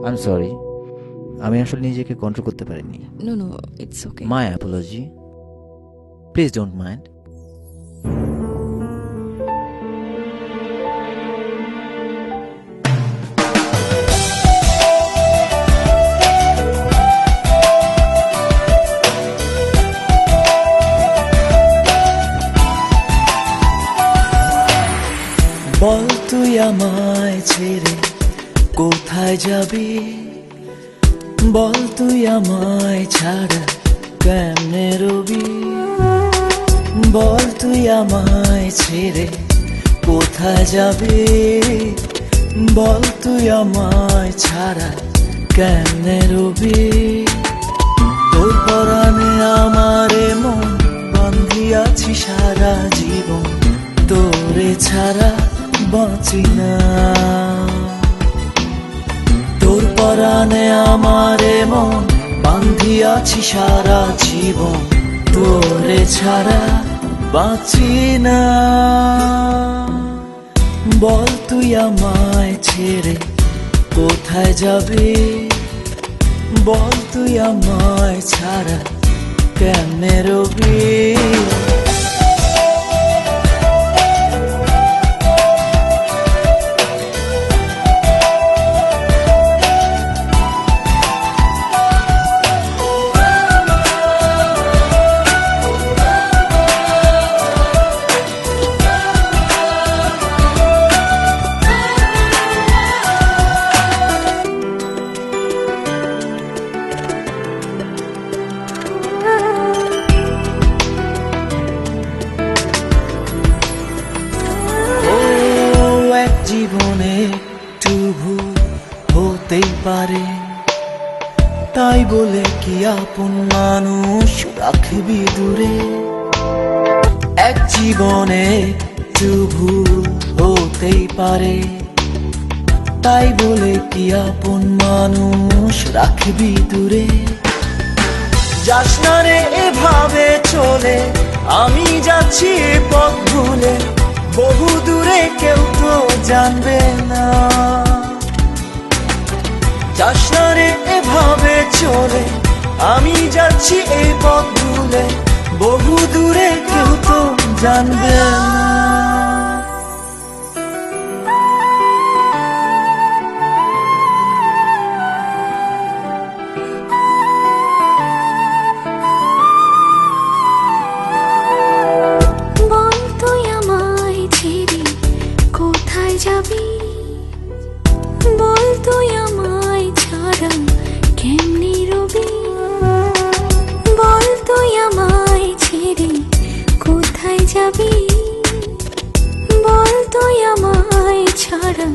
I am sorry, আমি আসলে নিজেকে কন্ট্রোল করতে পারিনি। No no, it's okay. My apology, please don't mind. বল তুই আমায় ছেড়ে কোথায় যাবি, বল তুই আমায় ছাড়া কেমনে রবি, বল তুই আমায় ছেড়ে কোথায় যাবি, বল তুই আমায় ছাড়া কেমনে রবি। তোর পরাণে আমারে মন বান্ধিয়াছি সারা জীবন, তোরে ছাড়া বাঁচি না। তোর পরাণে আমারে মন বান্ধিয়াছি সারা জীবন, তোরে ছাড়া বাঁচি না। বল তুই আমায় ছেড়ে কোথায় যাবি, বল তুই আমায় ছাড়া কেমনে রবি। জীবনে একটু ভুল হতেই পারে, তাই বলে কি আপন মানুষ রাখবি দূরে। এক জীবনে একটু ভুল হতেই পারে, তাই বলে কি আপন মানুষ রাখবি দূরে। যাস না রে এভাবে চলে, আমি যাচ্ছি এ পথ ভুলে, বহু দূরে কেউ তো জানবে না। যাস না রে এভাবে চলে, আমি যাচ্ছি এই পথ ভুলে, বহু দূরে কেউ তো জানবে না। বল তুই আমায় ছাড়া কেমনি রবি, বল তুই আমায় ছেড়ে কোথায় যাবি, বল তুই আমায় ছাড়া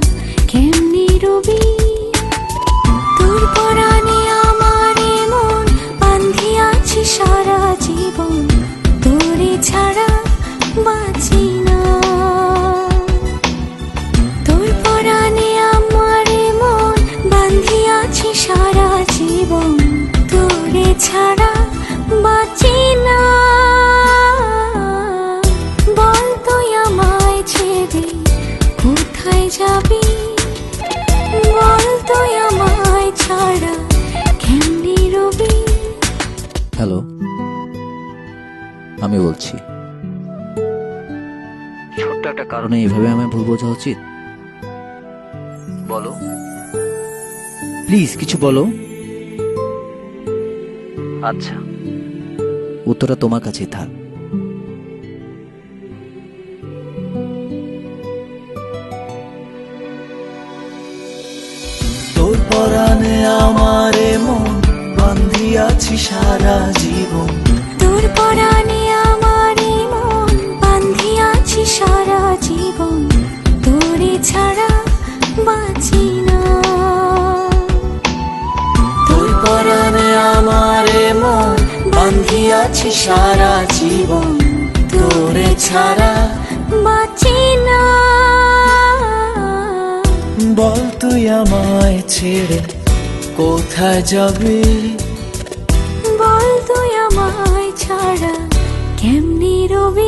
কেমনি রবি। তোর পরাণে আমারে মন বান্ধিয়াছি সারা জীবন, তোরে ছাড়া বাঁচি না। তোর পরাণে আমারে মন বান্ধিয়াছি সারা জীবন, তোরে ছাড়া বাঁচি না। বল তুই আমায় ছেড়ে কোথায় যাবি, বল তুই আমায় ছাড়া কেমনি রবি। হ্যালো, আমি বলছি। ছোট্ট একটা কারণে এইভাবে আমায় ভুল বোঝা উচিত? বলো প্লিজ, কিছু বলো। আচ্ছা, উত্তরটা তোমার কাছেই থাক। তোর পরাণে আমারে মন বান্ধিয়াছি সারা জীবন, তোর পরাণে আমারে মন বান্ধিয়াছি সারা জীবন, তোরে ছাড়া বাঁচি না। তোর পরাণে আমারে মন বান্ধিয়াছি সারা জীবন, তোরে ছাড়া বাঁচি না। বল তুই আমায় ছেড়ে কোথায় যাবি, বল তুই আমায় ছাড়া কেমনি রবি।